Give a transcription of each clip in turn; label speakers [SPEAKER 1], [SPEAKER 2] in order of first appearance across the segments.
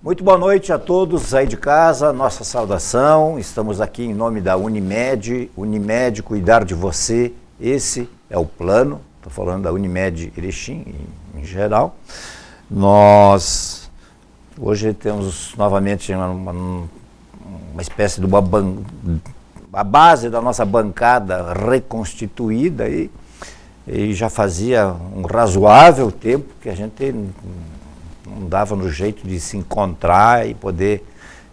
[SPEAKER 1] Muito boa noite a todos aí de casa, nossa saudação. Estamos aqui em nome da Unimed. Unimed, cuidar de você, esse é o plano. Estou falando da Unimed Erechim em geral. Nós hoje temos novamente uma espécie de a base da nossa bancada reconstituída e já fazia um razoável tempo que a gente não dava no jeito de se encontrar e poder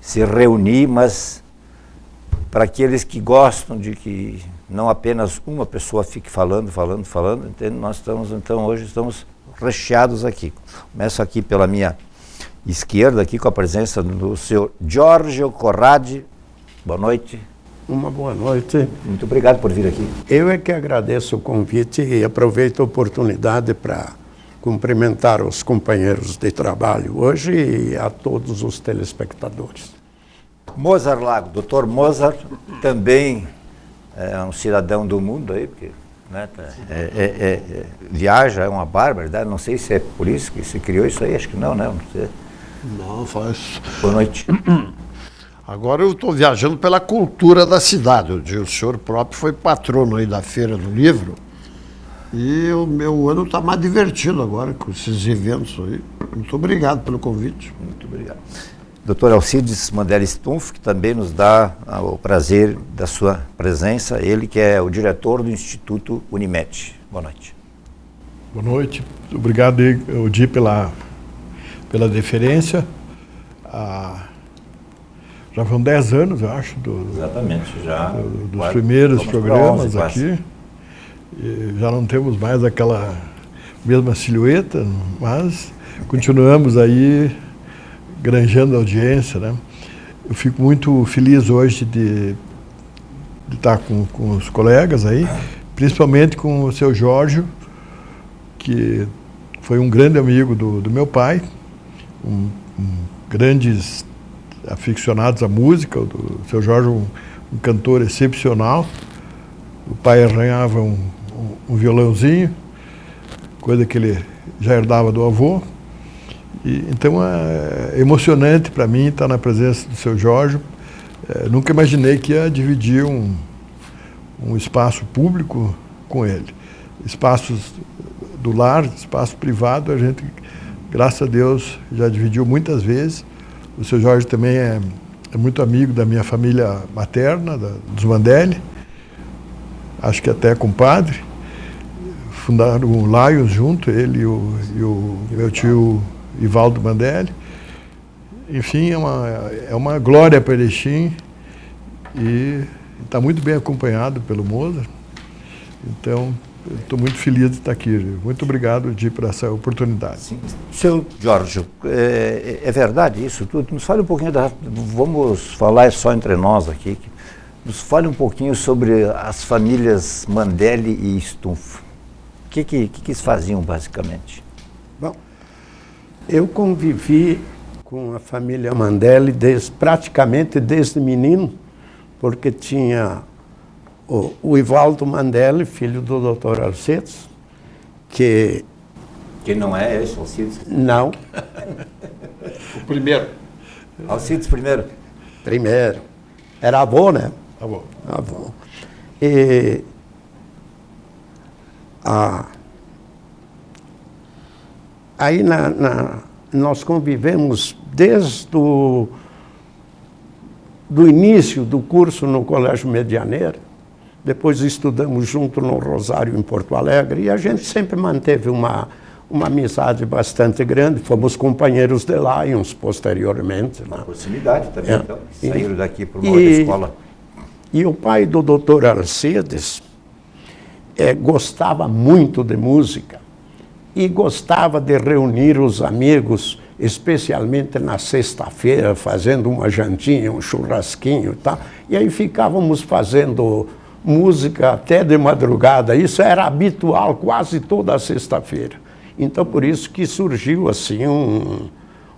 [SPEAKER 1] se reunir, mas para aqueles que gostam de que não apenas uma pessoa fique falando, entende? Nós estamos, então, hoje estamos recheados aqui. Começo aqui pela minha esquerda, aqui com a presença do senhor Giorgio Corradi. Boa noite.
[SPEAKER 2] Uma boa noite.
[SPEAKER 1] Muito obrigado por vir aqui.
[SPEAKER 2] Eu é que agradeço o convite e aproveito a oportunidade para cumprimentar os companheiros de trabalho hoje e a todos os telespectadores.
[SPEAKER 1] Mozart Lago, Dr. Mozart, também é um cidadão do mundo aí, porque né, viaja, é uma barbaridade, não sei se é por isso que se criou isso aí, acho que não, né? Não sei.
[SPEAKER 3] Não, faz.
[SPEAKER 1] Boa noite.
[SPEAKER 3] Agora eu estou viajando pela cultura da cidade. O senhor próprio foi patrono aí da Feira do Livro. E o meu ano está mais divertido agora com esses eventos aí. Muito obrigado pelo convite.
[SPEAKER 1] Muito obrigado. Dr. Alcides Mandelli Stumpf, que também nos dá o prazer da sua presença, ele que é o diretor do Instituto Unimed. Boa noite.
[SPEAKER 4] Boa noite. Obrigado, Odi, pela deferência. Já vão 10 anos, eu acho,
[SPEAKER 1] exatamente, já
[SPEAKER 4] dos primeiros programas aqui. E já não temos mais aquela mesma silhueta, mas continuamos aí granjeando audiência, né? Eu fico muito feliz hoje de estar com os colegas aí, principalmente com o seu Jorge, que foi um grande amigo do meu pai, grandes aficionados à música. O seu Jorge, um cantor excepcional. O pai arranhava um violãozinho, coisa que ele já herdava do avô. Então é emocionante para mim estar na presença do seu Jorge. Nunca imaginei que ia dividir um espaço público com ele. Espaços do lar, espaço privado, a gente, graças a Deus, já dividiu muitas vezes. O seu Jorge também é muito amigo da minha família materna, dos Mandelli. Acho que até compadre. Fundaram o Lions junto, ele e o meu tio Ivaldo Mandelli. Enfim, é uma glória para Erechim e está muito bem acompanhado pelo Mozart. Então, estou muito feliz de estar aqui. Muito obrigado, Di, por essa oportunidade. Sim.
[SPEAKER 1] Seu Jorge, é verdade isso tudo? Nos fale um pouquinho vamos falar só entre nós aqui. Nos fale um pouquinho sobre as famílias Mandelli e Stumpf. O que eles faziam, basicamente?
[SPEAKER 2] Bom, eu convivi com a família Mandelli praticamente desde menino, porque tinha o Ivaldo Mandelli, filho do Dr. Alcides, que
[SPEAKER 1] não é esse, Alcides?
[SPEAKER 2] Não.
[SPEAKER 3] O primeiro.
[SPEAKER 1] Alcides primeiro?
[SPEAKER 2] Primeiro. Era avô, né? Avô. E aí nós convivemos desde do início do curso no Colégio Medianeira. Depois estudamos junto no Rosário, em Porto Alegre, e a gente sempre manteve uma amizade bastante grande. Fomos companheiros de Lions posteriormente.
[SPEAKER 1] Uma proximidade também, então. Saíram daqui para uma outra escola.
[SPEAKER 2] E o pai do Dr. Alcides gostava muito de música e gostava de reunir os amigos, especialmente na sexta-feira, fazendo uma jantinha, um churrasquinho e tal. E aí ficávamos fazendo música até de madrugada. Isso era habitual quase toda sexta-feira. Então, por isso que surgiu assim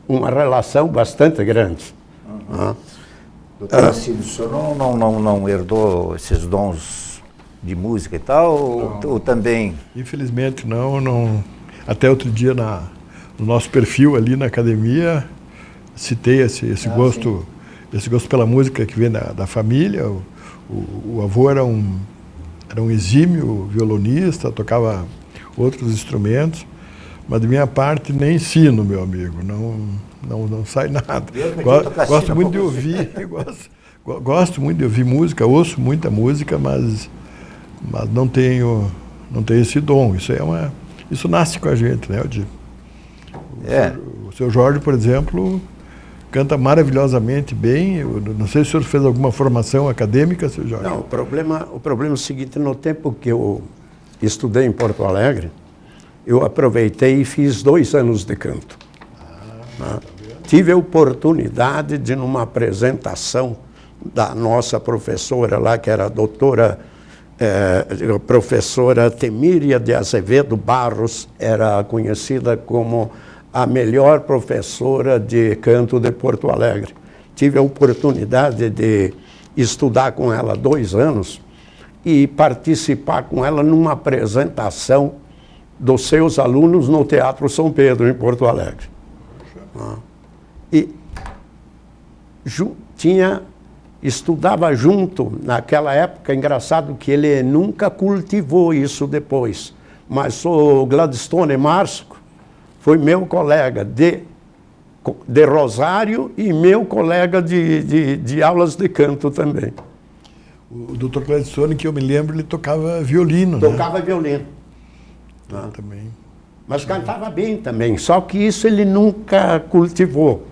[SPEAKER 2] uma relação bastante grande.
[SPEAKER 1] Doutor Alcides, o senhor não herdou esses dons de música e tal, ou também?
[SPEAKER 4] Infelizmente não. Até outro dia no nosso perfil ali na academia, citei esse gosto, esse gosto pela música que vem da família. O avô era um exímio violonista, tocava outros instrumentos, mas de minha parte nem ensino, meu amigo, não sai nada. Gosto muito de ouvir, gosto muito de ouvir música, ouço muita música, mas não tenho esse dom. Isso nasce com a gente, né, Odir? O seu Jorge, por exemplo, canta maravilhosamente bem. Eu não sei se o senhor fez alguma formação acadêmica, seu Jorge.
[SPEAKER 2] Não, o problema é o seguinte: no tempo que eu estudei em Porto Alegre, eu aproveitei e fiz 2 anos de canto. Tive a oportunidade de, numa apresentação da nossa professora lá, que era a doutora, professora Temíria de Azevedo Barros, era conhecida como a melhor professora de canto de Porto Alegre. Tive a oportunidade de estudar com ela 2 anos e participar com ela numa apresentação dos seus alunos no Teatro São Pedro, em Porto Alegre. E estudava junto, naquela época, engraçado que ele nunca cultivou isso depois, mas o Gladstone Márcio foi meu colega de Rosário e meu colega de aulas de canto também.
[SPEAKER 4] O Dr. Gladstone, que eu me lembro, ele tocava violino.
[SPEAKER 2] Tocava violino.
[SPEAKER 4] Também.
[SPEAKER 2] Mas cantava bem também, só que isso ele nunca cultivou.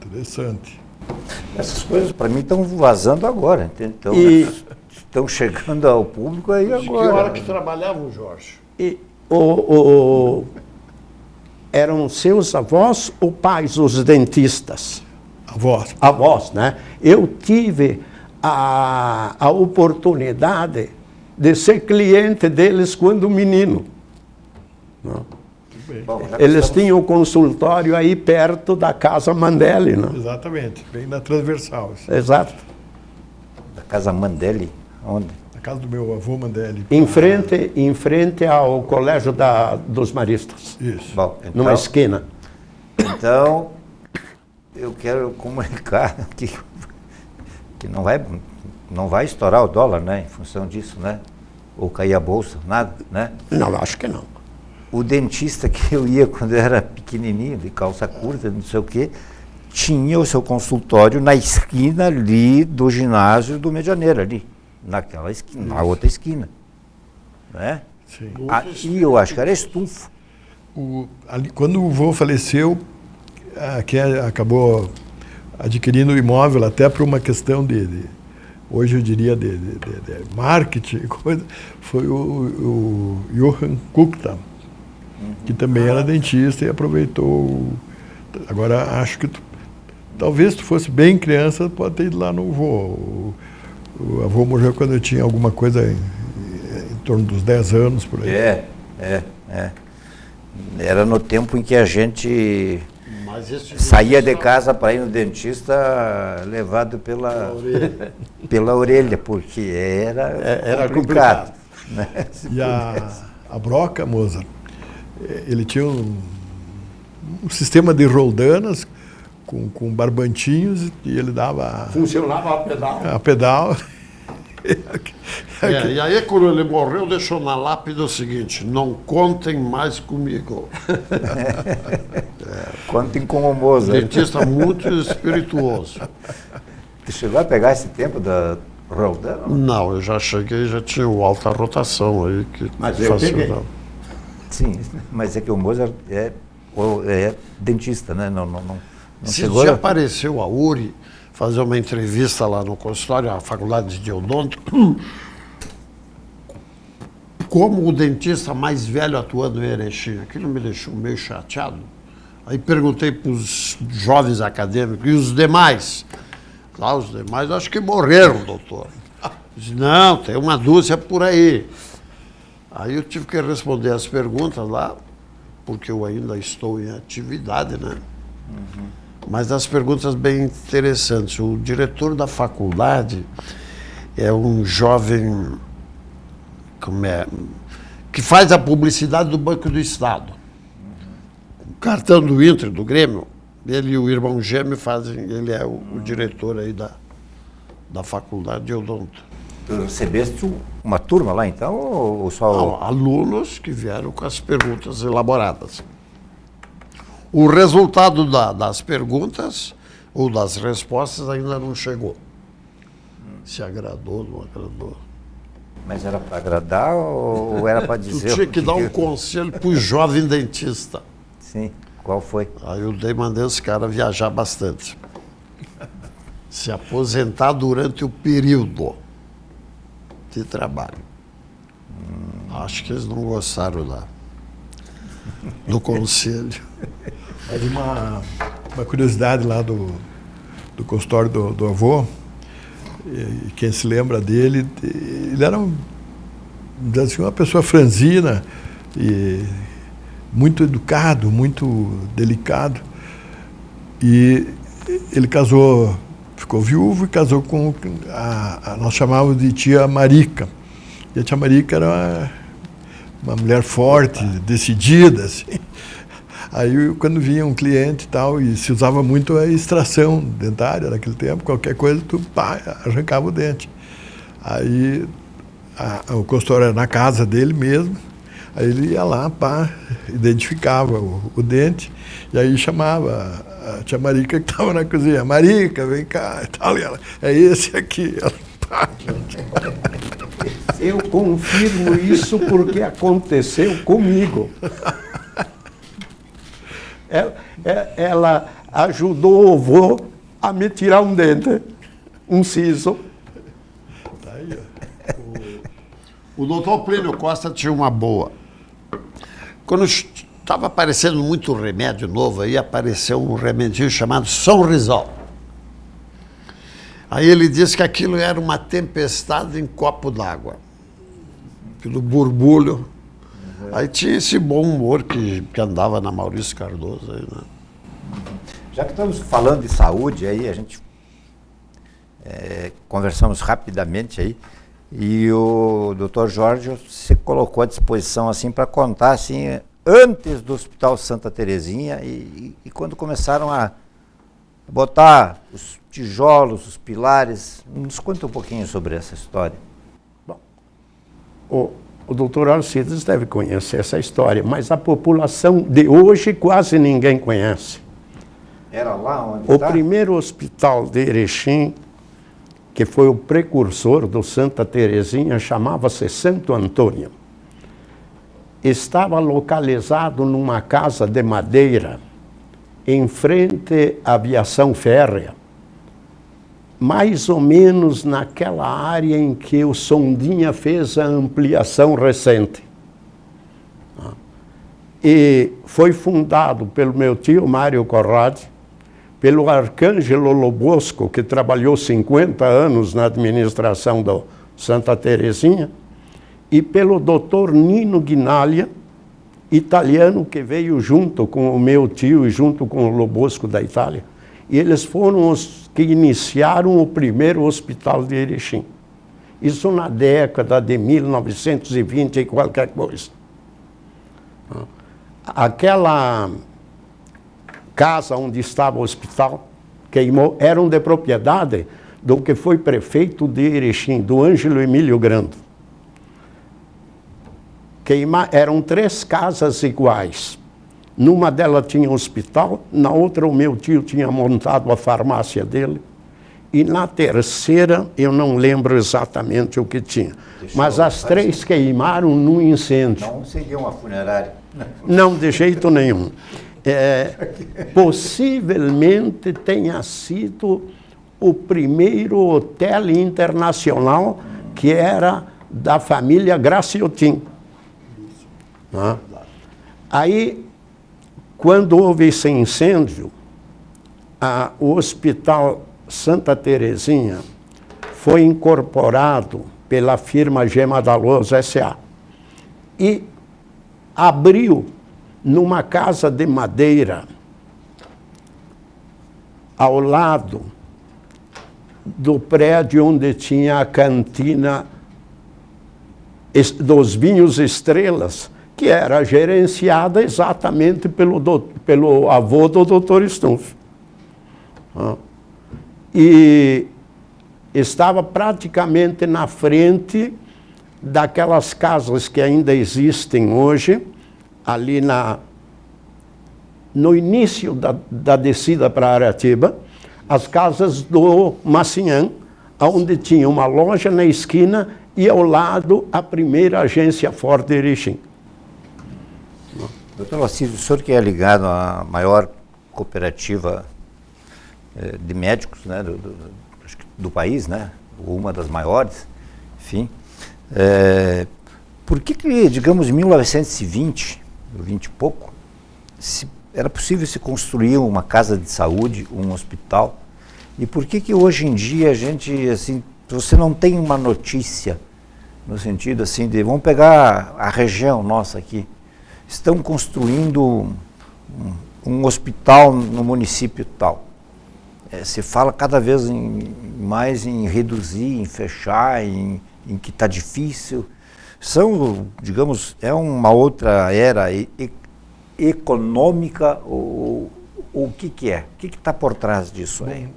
[SPEAKER 4] Interessante.
[SPEAKER 1] Essas coisas, para mim, estão vazando agora. Então, estão chegando ao público aí agora.
[SPEAKER 3] Que hora que trabalhava o Jorge?
[SPEAKER 2] E eram seus avós ou pais os dentistas?
[SPEAKER 4] Avós.
[SPEAKER 2] Avós, né? Eu tive a oportunidade de ser cliente deles quando menino.
[SPEAKER 1] Bom,
[SPEAKER 2] Eles tinham um consultório aí perto da Casa Mandelli, né?
[SPEAKER 4] Exatamente, bem na transversal.
[SPEAKER 2] Exato.
[SPEAKER 1] Da Casa Mandelli, onde?
[SPEAKER 4] Na casa do meu avô Mandelli.
[SPEAKER 2] Em frente ao Colégio dos Maristas.
[SPEAKER 4] Isso.
[SPEAKER 1] Bom, então,
[SPEAKER 2] Numa esquina.
[SPEAKER 1] Então, eu quero comunicar que não vai estourar o dólar, né? Em função disso, né? Ou cair a bolsa, nada, né?
[SPEAKER 2] Não, acho que não.
[SPEAKER 1] O dentista que eu ia quando eu era pequenininho, de calça curta, não sei o quê, tinha o seu consultório na esquina ali do ginásio do Medianeira, ali, naquela esquina, na outra esquina, né?
[SPEAKER 4] Sim.
[SPEAKER 1] E eu acho que era estufo.
[SPEAKER 4] Quando o vô faleceu, que acabou adquirindo o imóvel até por uma questão hoje eu diria de marketing, coisa, foi o Johann Kuchta, que também era dentista e aproveitou. Agora, acho que talvez tu fosse bem criança, pode ter ido lá no vô. O avô morreu quando eu tinha alguma coisa em torno dos 10 anos, por aí.
[SPEAKER 1] Era no tempo em que a gente saía de casa para ir no dentista levado pela orelha, porque era complicado. Né?
[SPEAKER 4] E a Broca, Mozart, ele tinha um sistema de roldanas com barbantinhos e ele dava...
[SPEAKER 2] Funcionava a pedal.
[SPEAKER 4] A pedal.
[SPEAKER 3] E aí, quando ele morreu, deixou na lápide o seguinte: não contem mais comigo.
[SPEAKER 1] Contem com o Mozart.
[SPEAKER 3] Dentista muito espirituoso.
[SPEAKER 1] Você chegou a pegar esse tempo da roldana?
[SPEAKER 3] Não, eu já cheguei, já tinha o alta rotação aí.
[SPEAKER 2] Mas eu peguei.
[SPEAKER 1] Sim, mas é que o Mozart é dentista, né? Não
[SPEAKER 3] Esse
[SPEAKER 1] chegou
[SPEAKER 3] dia apareceu a Uri fazer uma entrevista lá no consultório, a faculdade de odonto, como o dentista mais velho atuando em Erechim. Aquilo me deixou meio chateado. Aí perguntei para os jovens acadêmicos, e os demais? Lá, os demais acho que morreram, doutor. Disse, não, tem uma dúzia por aí. Aí eu tive que responder as perguntas lá, porque eu ainda estou em atividade, né? Mas as perguntas bem interessantes. O diretor da faculdade é um jovem que faz a publicidade do Banco do Estado. O cartão do Inter, do Grêmio, Ele e o irmão gêmeo fazem, ele é o diretor aí da faculdade de odonto.
[SPEAKER 1] Tu recebeste uma turma lá então, ou só...
[SPEAKER 3] Não, alunos que vieram com as perguntas elaboradas. O resultado das perguntas ou das respostas ainda não chegou. Se agradou, não agradou.
[SPEAKER 1] Mas era para agradar ou era para dizer...
[SPEAKER 3] Tu tinha que dar um conselho para o jovem dentista.
[SPEAKER 1] Sim, qual foi?
[SPEAKER 3] Aí eu mandei os caras viajar bastante. Se aposentar durante o período de trabalho. Acho que eles não gostaram do conselho.
[SPEAKER 4] Mas uma curiosidade lá do consultório do avô, e quem se lembra dele, ele era assim, uma pessoa franzina e muito educado, muito delicado. E ele casou, ficou viúvo e casou com nós chamávamos de tia Marica. E a tia Marica era uma mulher forte, decidida, assim. Aí, quando vinha um cliente e tal, e se usava muito a extração dentária naquele tempo, qualquer coisa, tu arrancava o dente. Aí, o consultório era na casa dele mesmo, aí ele ia lá, identificava o dente, e aí chamava a tia Marica que estava na cozinha. Marica, vem cá, e tal, e ela, é esse aqui. Ela,
[SPEAKER 2] Eu confirmo isso porque aconteceu comigo. Ela ajudou o avô a me tirar um dente, um siso.
[SPEAKER 3] Tá aí, o doutor Plínio Costa tinha uma boa. Quando estava aparecendo muito remédio novo, aí apareceu um remedinho chamado Sonrisol. Aí ele disse que aquilo era uma tempestade em copo d'água. Pelo borbulho. Aí tinha esse bom humor que andava na Maurício Cardoso. Aí, né?
[SPEAKER 1] Já que estamos falando de saúde, aí a gente conversamos rapidamente aí, e o Dr. Jorge se colocou à disposição assim para contar assim, antes do Hospital Santa Terezinha e quando começaram a botar os tijolos, os pilares. Nos conta um pouquinho sobre essa história.
[SPEAKER 2] Bom, o doutor Alcides deve conhecer essa história, mas a população de hoje quase ninguém conhece.
[SPEAKER 1] Era lá onde
[SPEAKER 2] O primeiro hospital de Erechim, que foi o precursor do Santa Terezinha, chamava-se Santo Antônio. Estava localizado numa casa de madeira, em frente à aviação férrea, mais ou menos naquela área em que o Sondinha fez a ampliação recente. E foi fundado pelo meu tio Mário Corradi, pelo Arcângelo Lobosco, que trabalhou 50 anos na administração do Santa Terezinha, e pelo doutor Nino Guinaglia, italiano, que veio junto com o meu tio e junto com o Lobosco da Itália. E eles foram os que iniciaram o primeiro hospital de Erechim. Isso na década de 1920 e qualquer coisa. Aquela casa onde estava o hospital queimou, eram de propriedade do que foi prefeito de Erechim, do Ângelo Emílio Grando. Eram 3 casas iguais. Numa delas tinha um hospital, na outra o meu tio tinha montado a farmácia dele, e na terceira eu não lembro exatamente o que tinha. Mas as 3 queimaram num incêndio.
[SPEAKER 1] Não seria uma funerária?
[SPEAKER 2] Não, de jeito nenhum. Possivelmente tenha sido o primeiro hotel internacional que era da família Graciotin. Aí, quando houve esse incêndio, o Hospital Santa Terezinha foi incorporado pela firma Gema da Luz S.A. e abriu numa casa de madeira ao lado do prédio onde tinha a cantina dos Vinhos Estrelas, que era gerenciada exatamente pelo avô do Dr. Stumpf. E estava praticamente na frente daquelas casas que ainda existem hoje, ali no início da descida para Aratiba, as casas do Massinhã, onde tinha uma loja na esquina e ao lado a primeira agência Ford de Erechim.
[SPEAKER 1] Doutor Lacido, o senhor que é ligado à maior cooperativa de médicos, né, do país, né, ou uma das maiores, enfim, por que, digamos, em 1920, 20 e pouco, era possível se construir uma casa de saúde, um hospital, e por que hoje em dia a gente, assim, você não tem uma notícia, no sentido assim de, vamos pegar a região nossa aqui, estão construindo um hospital no município tal. Se fala cada vez mais em reduzir, em fechar, em que está difícil. São, digamos, é uma outra era econômica ou o que é? O que está por trás disso aí?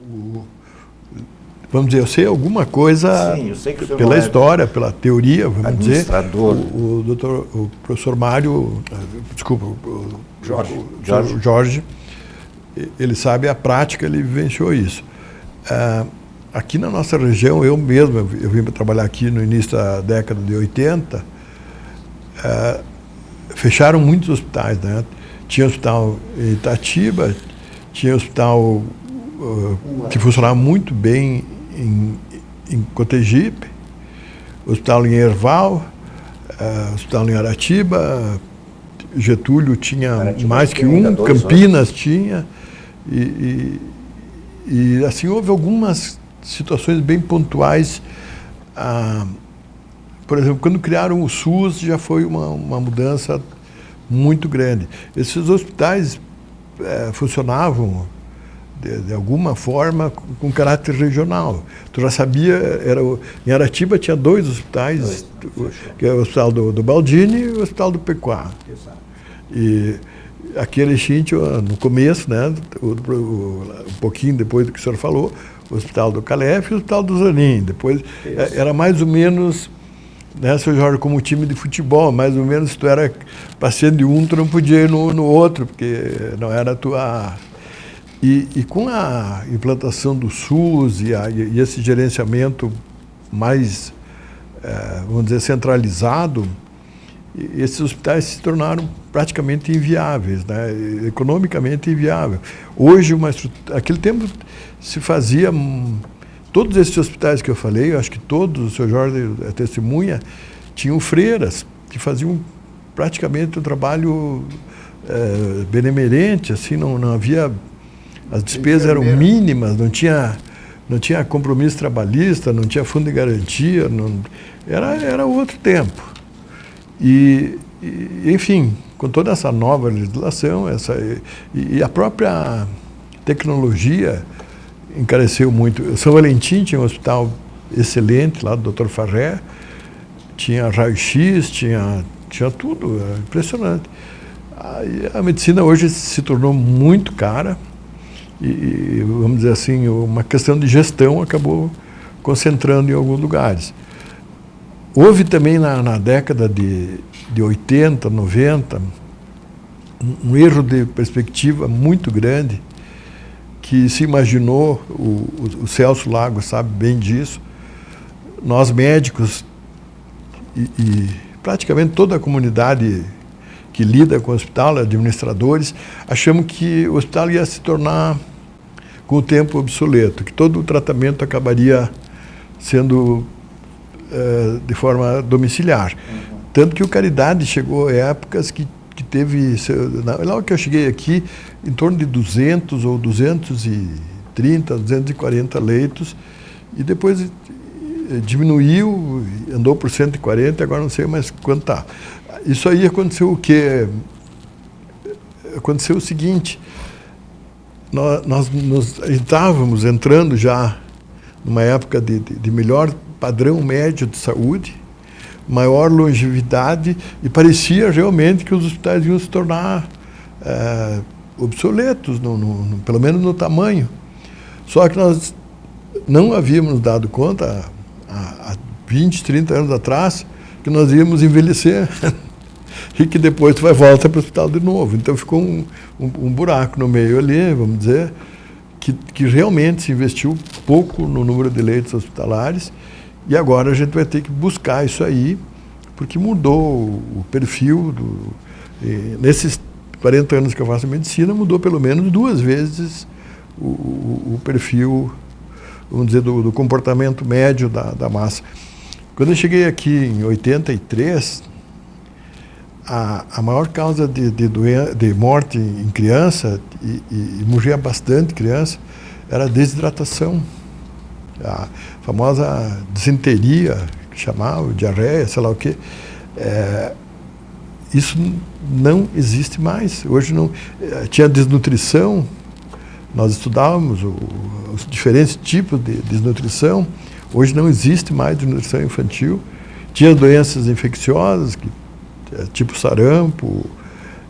[SPEAKER 4] Vamos dizer, eu sei alguma coisa.
[SPEAKER 1] Sim, eu sei que o
[SPEAKER 4] pela história, pela teoria, vamos dizer. O professor Mário, desculpa, o Jorge, ele sabe a prática, ele vivenciou isso. Aqui na nossa região, eu mesmo, eu vim para trabalhar aqui no início da década de 80, fecharam muitos hospitais, né? Tinha hospital em Itatiba, tinha hospital que funcionava muito bem em Cotegipe, hospital em Erval, hospital em Aratiba, Getúlio tinha Aratiba mais que um, Campinas tinha, e assim houve algumas situações bem pontuais. Por exemplo, quando criaram o SUS já foi uma mudança muito grande. Esses hospitais funcionavam de alguma forma com caráter regional. Tu já sabia, em Aratiba tinha 2 hospitais, que é o hospital do Baldini e o hospital do Pequá. E aqui em Erechim, no começo, né, um pouquinho depois do que o senhor falou, o hospital do Calef e o hospital do Zanin. Depois era mais ou menos, né, seu Jorge, como um time de futebol, mais ou menos, se tu era paciente de um, tu não podia ir no outro, porque não era a tua... E com a implantação do SUS e esse gerenciamento mais, vamos dizer, centralizado, esses hospitais se tornaram praticamente inviáveis, né? Economicamente inviáveis. Hoje, naquele tempo, se fazia... Todos esses hospitais que eu falei, eu acho que todos, o seu Jorge é testemunha, tinham freiras que faziam praticamente um trabalho benemerente, assim, não havia... As despesas eram mínimas, não tinha compromisso trabalhista, não tinha fundo de garantia, era outro tempo. Enfim, com toda essa nova legislação, e a própria tecnologia encareceu muito. São Valentim tinha um hospital excelente lá do Dr. Farré, tinha raio-x, tinha tudo, impressionante. A medicina hoje se tornou muito cara e, vamos dizer assim, uma questão de gestão acabou concentrando em alguns lugares. Houve também na década de 80, 90, um erro de perspectiva muito grande, que se imaginou, o Celso Lago sabe bem disso, nós médicos e praticamente toda a comunidade que lida com o hospital, administradores, achamos que o hospital ia se tornar, com o tempo, obsoleto, que todo o tratamento acabaria sendo de forma domiciliar. Tanto que o Caridade chegou a épocas que teve, logo que eu cheguei aqui, em torno de 200 ou 230, 240 leitos, e depois diminuiu, andou por 140, agora não sei mais quanto está. Isso aí aconteceu o quê? Aconteceu o seguinte, nós estávamos entrando já numa época de melhor padrão médio de saúde, maior longevidade e parecia realmente que os hospitais iam se tornar obsoletos, pelo menos no tamanho. Só que nós não havíamos dado conta, há 20, 30 anos atrás, que nós íamos envelhecer e que depois tu volta para o hospital de novo. Então ficou um buraco no meio ali, vamos dizer, que realmente se investiu pouco no número de leitos hospitalares e agora a gente vai ter que buscar isso aí, porque mudou o perfil nesses 40 anos que eu faço medicina, mudou pelo menos 2 vezes o perfil, vamos dizer, do comportamento médio da massa. Quando eu cheguei aqui em 83, a maior causa de morte em criança, e morria bastante criança, era a desidratação. A famosa disenteria, que chamava, diarreia, sei lá o quê. Isso não existe mais. Hoje não. Tinha desnutrição, nós estudávamos os diferentes tipos de desnutrição. Hoje não existe mais desnutrição infantil. Tinha doenças infecciosas, tipo sarampo.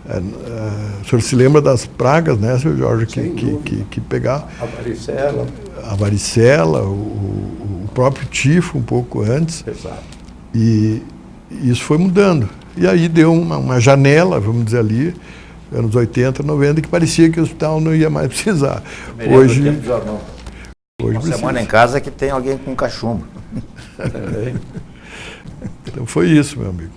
[SPEAKER 4] O senhor se lembra das pragas, né, senhor Jorge, que pegava? A varicela, o próprio tifo um pouco antes.
[SPEAKER 2] Exato.
[SPEAKER 4] E isso foi mudando. E aí deu uma janela, vamos dizer ali, anos 80, 90, que parecia que o hospital não ia mais precisar. Hoje
[SPEAKER 1] uma semana em casa que tem alguém com cachumbo.
[SPEAKER 4] Então foi isso, meu amigo.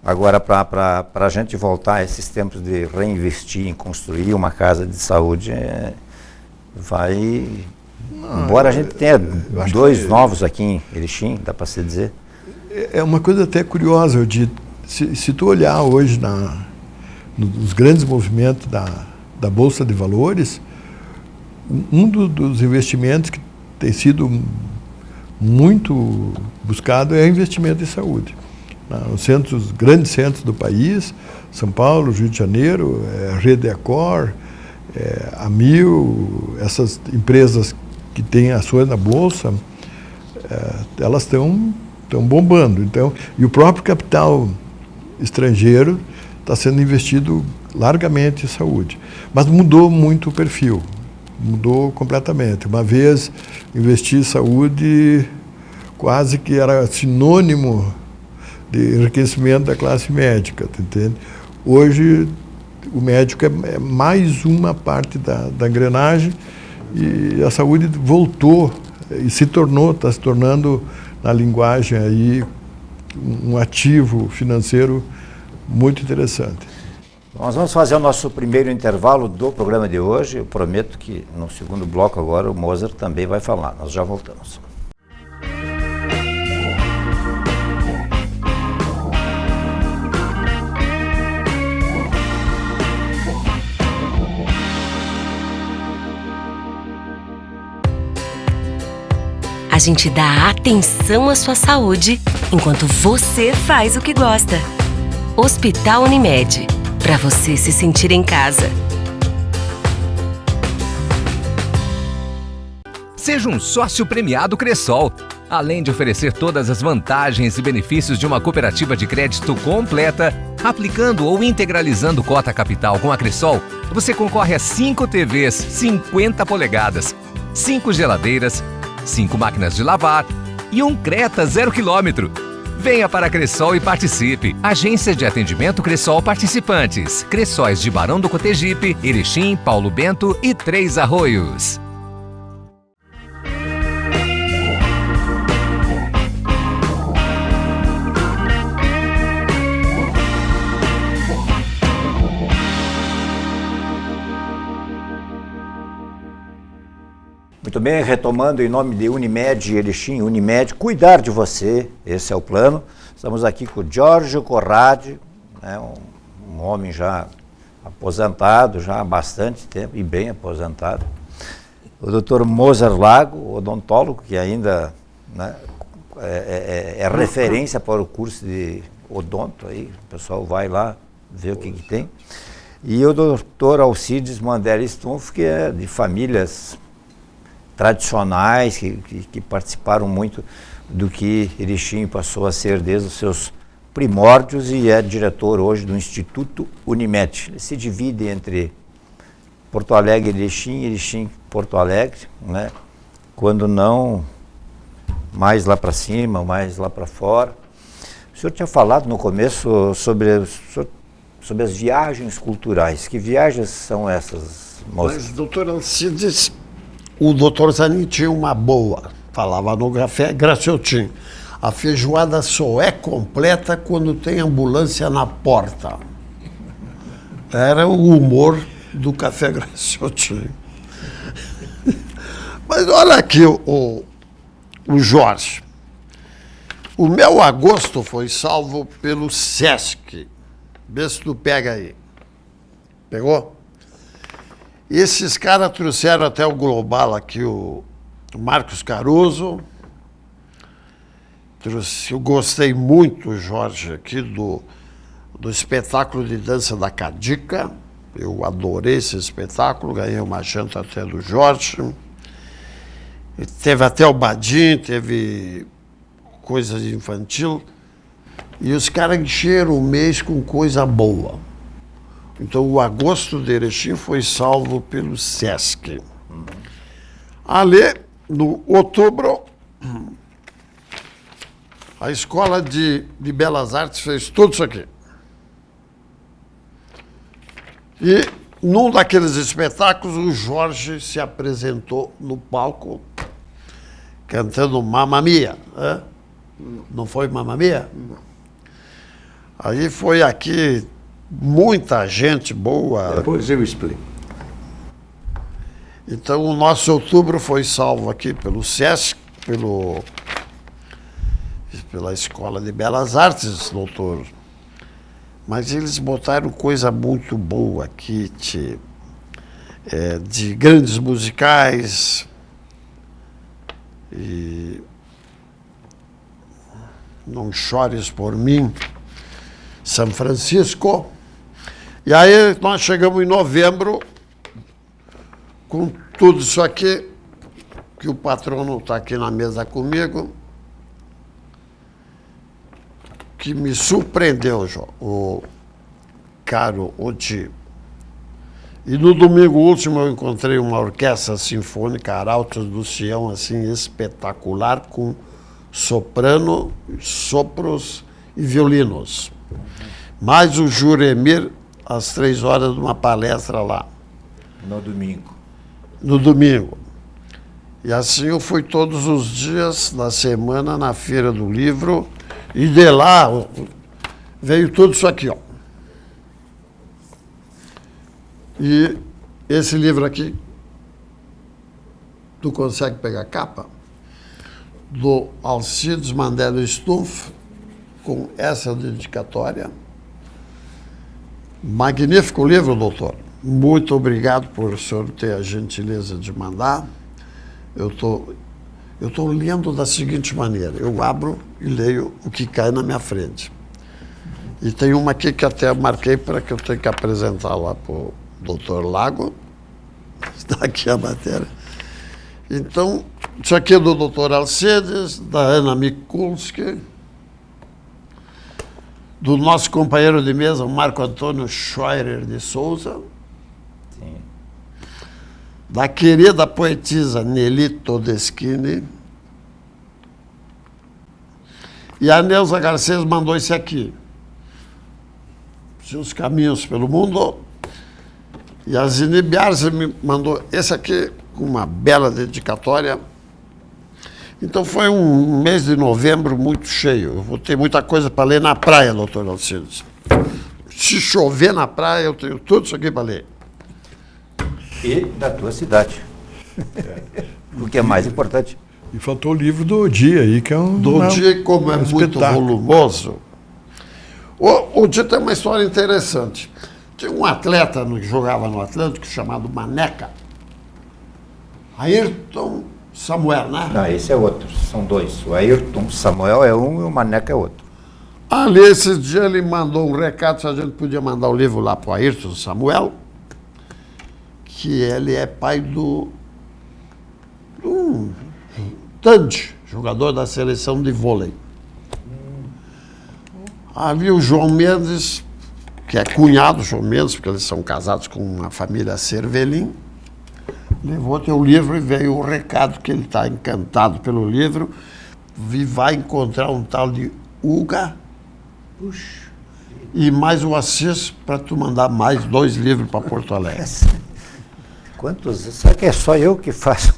[SPEAKER 1] Agora, para a gente voltar a esses tempos de reinvestir em construir uma casa de saúde, embora a gente tenha 2 novos aqui em Erechim, dá para se dizer.
[SPEAKER 4] É uma coisa até curiosa, se tu olhar hoje nos grandes movimentos da Bolsa de Valores, um dos investimentos que tem sido muito buscado é o investimento em saúde. Nos grandes centros do país, São Paulo, Rio de Janeiro, Rede Acor, Amil, essas empresas que têm ações na Bolsa, elas estão bombando. Então, e o próprio capital estrangeiro está sendo investido largamente em saúde. Mas mudou muito o perfil, mudou completamente. Uma vez investir em saúde quase que era sinônimo de enriquecimento da classe médica, tá entende? Hoje o médico é mais uma parte da engrenagem e a saúde voltou e está se tornando, na linguagem aí, um ativo financeiro muito interessante.
[SPEAKER 1] Nós vamos fazer o nosso primeiro intervalo do programa de hoje. Eu prometo que no segundo bloco agora o Mozart também vai falar. Nós já voltamos.
[SPEAKER 5] A gente dá atenção à sua saúde enquanto você faz o que gosta. Hospital Unimed, para você se sentir em casa.
[SPEAKER 6] Seja um sócio premiado Cressol. Além de oferecer todas as vantagens e benefícios de uma cooperativa de crédito completa, aplicando ou integralizando cota capital com a Cressol, você concorre a 5 TVs 50 polegadas, 5 geladeiras, 5 máquinas de lavar e um Creta 0 km. Venha para a Cressol e participe. Agência de atendimento Cressol participantes. Cressóis de Barão do Cotegipe, Erechim, Paulo Bento e Três Arroios.
[SPEAKER 1] Muito bem, retomando em nome de Unimed Erechim, Unimed, cuidar de você, esse é o plano. Estamos aqui com o Giorgio Corradi, né, um homem já aposentado, já há bastante tempo, e bem aposentado. O Dr. Mozart Lago, odontólogo, que ainda, né, é referência para o curso de odonto, aí o pessoal vai lá ver o que tem. E o Dr. Alcides Mandelli Stumpf, que é de famílias tradicionais, que participaram muito do que Erechim passou a ser desde os seus primórdios e é diretor hoje do Instituto Unimed. Ele se divide entre Porto Alegre e Erechim, Erechim Porto Alegre, né? Quando não, mais lá para cima, mais lá para fora. O senhor tinha falado no começo sobre as viagens culturais. Que viagens são essas, moça?
[SPEAKER 3] Mas, doutor Alcides, o doutor Zanin tinha uma boa, falava no café Graciotin. A feijoada só é completa quando tem ambulância na porta. Era o humor do café Graciotin. Mas olha aqui o Jorge. O meu agosto foi salvo pelo Sesc. Vê se tu pega aí. Pegou? Esses caras trouxeram até o Global aqui o Marcos Caruso. Eu gostei muito, Jorge, aqui do espetáculo de dança da Cadica. Eu adorei esse espetáculo, ganhei uma janta até do Jorge. E teve até o Badim, teve coisas infantil. E os caras encheram o mês com coisa boa. Então, o agosto de Erechim foi salvo pelo Sesc. Ali, no outubro, a Escola de Belas Artes fez tudo isso aqui. E, num daqueles espetáculos, o Jorge se apresentou no palco, cantando Mamma Mia. Né? Não foi Mamma Mia? Não. Aí foi aqui muita gente boa.
[SPEAKER 2] Depois eu explico.
[SPEAKER 3] Então, o nosso outubro foi salvo aqui pelo Sesc, pela Escola de Belas Artes, doutor. Mas eles botaram coisa muito boa aqui, de grandes musicais. E Não Chores por Mim, São Francisco. E aí nós chegamos em novembro com tudo isso aqui, que o patrono está aqui na mesa comigo, que me surpreendeu, o caro Oti. E no domingo último eu encontrei uma orquestra sinfônica, Arautos do Sião, assim, espetacular, com soprano, sopros e violinos. Mais o Juremir, às 3 horas, de uma palestra lá.
[SPEAKER 1] No domingo.
[SPEAKER 3] No domingo. E assim eu fui todos os dias da semana na Feira do Livro, e de lá veio tudo isso aqui, ó. E esse livro aqui, tu consegue pegar a capa? Do Alcides Mandela Stumpf, com essa dedicatória. Magnífico livro, doutor. Muito obrigado por o senhor ter a gentileza de mandar. Eu tô lendo da seguinte maneira: eu abro e leio o que cai na minha frente. E tem uma aqui que até marquei para que eu tenha que apresentar lá para o doutor Lago. Está aqui a matéria. Então, isso aqui é do doutor Alcides, da Ana Mikulski, do nosso companheiro de mesa, o Marco Antônio Scheurer de Souza,
[SPEAKER 1] Sim.
[SPEAKER 3] da querida poetisa Nelly Todeschini, e a Neuza Garcês mandou esse aqui, Seus Caminhos pelo Mundo, e a Zine Biarze me mandou esse aqui, com uma bela dedicatória. Então foi um mês de novembro muito cheio. Eu vou ter muita coisa para ler na praia, doutor Alcides. Se chover na praia, eu tenho tudo isso aqui para ler.
[SPEAKER 1] E da tua cidade. O que é mais importante.
[SPEAKER 4] E faltou o livro do Dia aí, que é um...
[SPEAKER 3] Do Dia, como é muito
[SPEAKER 4] espetáculo.
[SPEAKER 3] volumoso. O Dia tem uma história interessante. Tinha um atleta que jogava no Atlântico chamado Maneca. Ayrton Samuel, né?
[SPEAKER 1] Não, esse é outro, são dois. O Ayrton Samuel é um e o Maneca é outro.
[SPEAKER 3] Ali, esse dia, ele mandou um recado se a gente podia mandar o livro lá para o Ayrton Samuel, que ele é pai do Tandy, jogador da seleção de vôlei. Ali o João Mendes, que é cunhado do João Mendes, porque eles são casados com uma família Cervelin, levou teu livro e veio o recado que ele está encantado pelo livro e vai encontrar um tal de Uga. Puxa. E mais o Assis para tu mandar mais 2 livros para Porto Alegre.
[SPEAKER 1] Quantos? Será que é só eu que faço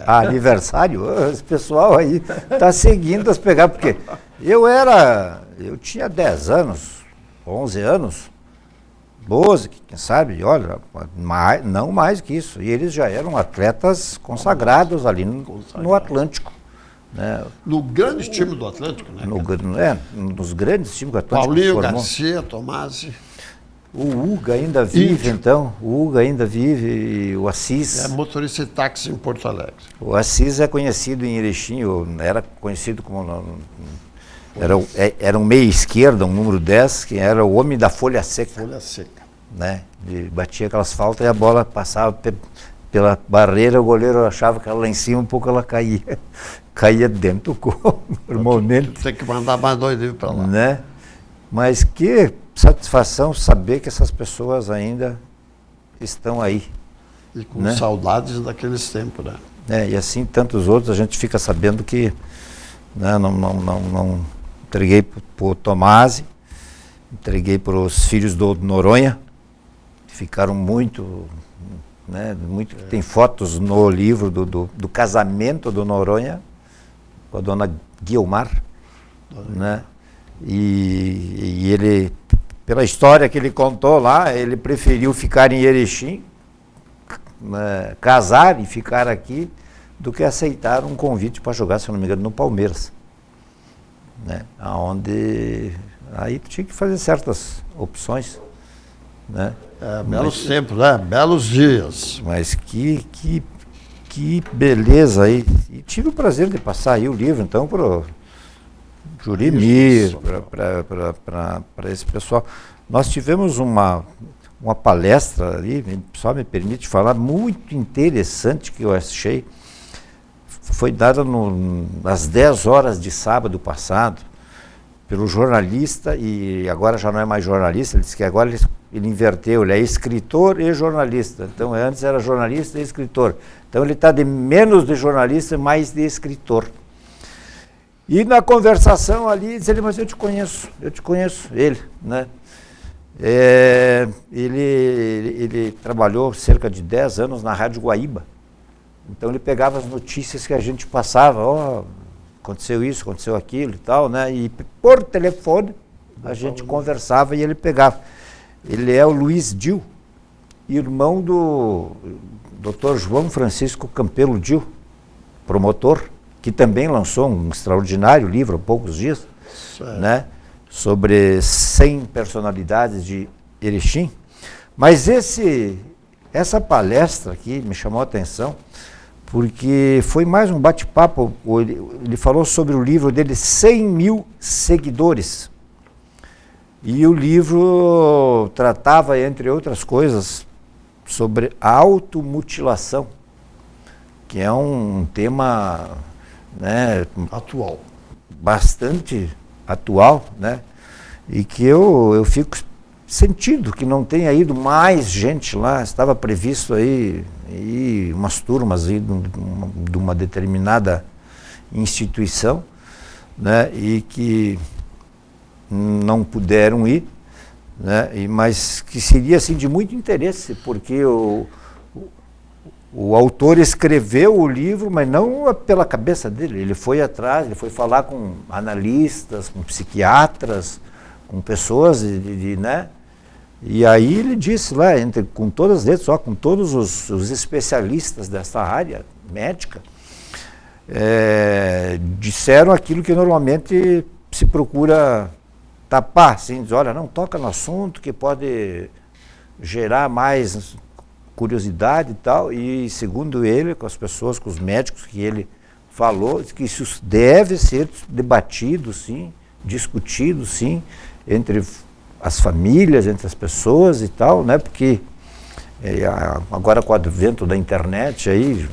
[SPEAKER 1] aniversário? Esse pessoal aí está seguindo as pegadas, porque eu tinha 10 anos, 11 anos, 12, quem sabe, olha, não mais que isso. E eles já eram atletas consagrados ali no Atlântico. Né?
[SPEAKER 3] No grande time do Atlântico, né?
[SPEAKER 1] Nos grandes times do Atlântico.
[SPEAKER 3] Paulinho, Garcia, Tomasi.
[SPEAKER 1] O Uga ainda vive, então. O Uga ainda vive, e o Assis.
[SPEAKER 3] É motorista de táxi em Porto Alegre.
[SPEAKER 1] O Assis é conhecido em Erechim, era conhecido como... Era um meia esquerda, um número 10, que era o homem da folha seca.
[SPEAKER 3] Folha seca.
[SPEAKER 1] Né? Ele batia aquelas faltas e a bola passava pela barreira, o goleiro achava que ela lá em cima, um pouco ela caía dentro do gol, normalmente.
[SPEAKER 3] Tem que mandar mais 2 livros para lá.
[SPEAKER 1] Né? Mas que satisfação saber que essas pessoas ainda estão aí.
[SPEAKER 3] E com
[SPEAKER 1] né?
[SPEAKER 3] saudades daqueles tempos, né?
[SPEAKER 1] E assim tantos outros, a gente fica sabendo que, né, não entreguei para o Tomasi, entreguei para os filhos do Noronha, que ficaram muito, né, tem fotos no livro do casamento do Noronha com a dona Guilmar, né? E ele, pela história que ele contou lá, ele preferiu ficar em Erechim, né, casar e ficar aqui, do que aceitar um convite para jogar, se eu não me engano, no Palmeiras. Né? Onde aí tu tinha que fazer certas opções. Né?
[SPEAKER 3] Belos tempos, né? Belos dias.
[SPEAKER 1] Mas que beleza aí. E tive o prazer de passar aí o livro, então, para o Jurimir, para esse pessoal. Nós tivemos uma palestra ali, só me permite falar, muito interessante, que eu achei. Foi dada às 10 horas de sábado passado, pelo jornalista, e agora já não é mais jornalista, ele disse que agora ele inverteu, ele é escritor e jornalista. Então antes era jornalista e escritor. Então ele está de menos de jornalista e mais de escritor. E na conversação ali, disse ele, mas eu te conheço, ele, né? Ele trabalhou cerca de 10 anos na Rádio Guaíba. Então ele pegava as notícias que a gente passava, aconteceu isso, aconteceu aquilo e tal, né? E por telefone a gente conversava e ele pegava. Ele é o Luiz Dil, irmão do Dr. João Francisco Campelo Dil, promotor, que também lançou um extraordinário livro há poucos dias, né? Sobre 100 personalidades de Erechim. Mas essa palestra aqui me chamou a atenção, porque foi mais um bate-papo. Ele falou sobre o livro dele, 100 mil seguidores. E o livro tratava, entre outras coisas, sobre a automutilação, que é um tema, né,
[SPEAKER 3] atual,
[SPEAKER 1] bastante atual, né? E que eu fico sentido que não tenha ido mais gente lá. Estava previsto aí umas turmas aí de uma determinada instituição, né? E que não puderam ir, né? Mas que seria assim de muito interesse, porque o autor escreveu o livro, mas não pela cabeça dele. Ele foi atrás, ele foi falar com analistas, com psiquiatras, com pessoas né? E aí ele disse lá, com todas as letras, com todos os especialistas dessa área médica, disseram aquilo que normalmente se procura tapar, assim, diz, olha, não toca no assunto que pode gerar mais curiosidade e tal. E segundo ele, com as pessoas, com os médicos que ele falou, que isso deve ser debatido, sim, discutido, sim, entre as famílias, entre as pessoas e tal, né? Porque agora com o advento da internet aí,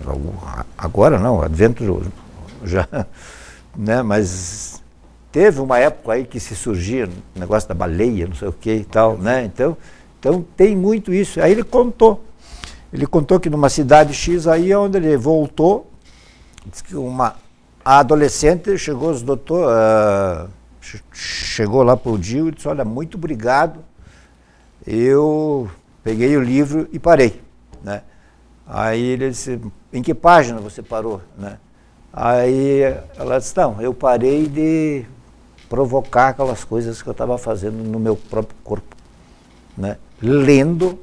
[SPEAKER 1] agora não, o advento né? Mas teve uma época aí que se surgia o negócio da baleia, não sei o que e tal, né? Então tem muito isso. Aí ele contou que numa cidade X aí, onde ele voltou, disse que a adolescente chegou, chegou lá pro Dio e disse, olha, muito obrigado, eu peguei o livro e parei, né? Aí ele disse, em que página você parou, né? Aí ela disse, não, eu parei de provocar aquelas coisas que eu estava fazendo no meu próprio corpo, né? Lendo,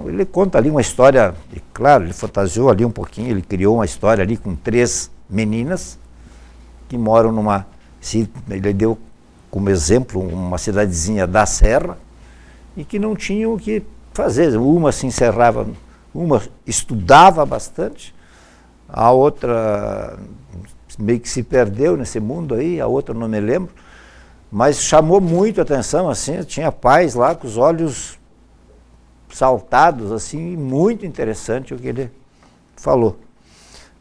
[SPEAKER 1] ele conta ali uma história, e claro, ele fantasiou ali um pouquinho, ele criou uma história ali com 3 meninas que moram ele deu como exemplo uma cidadezinha da Serra e que não tinham o que fazer, uma se encerrava, uma estudava bastante, a outra meio que se perdeu nesse mundo aí, a outra não me lembro, mas chamou muito a atenção, assim, tinha pais lá com os olhos saltados, assim, muito interessante o que ele falou.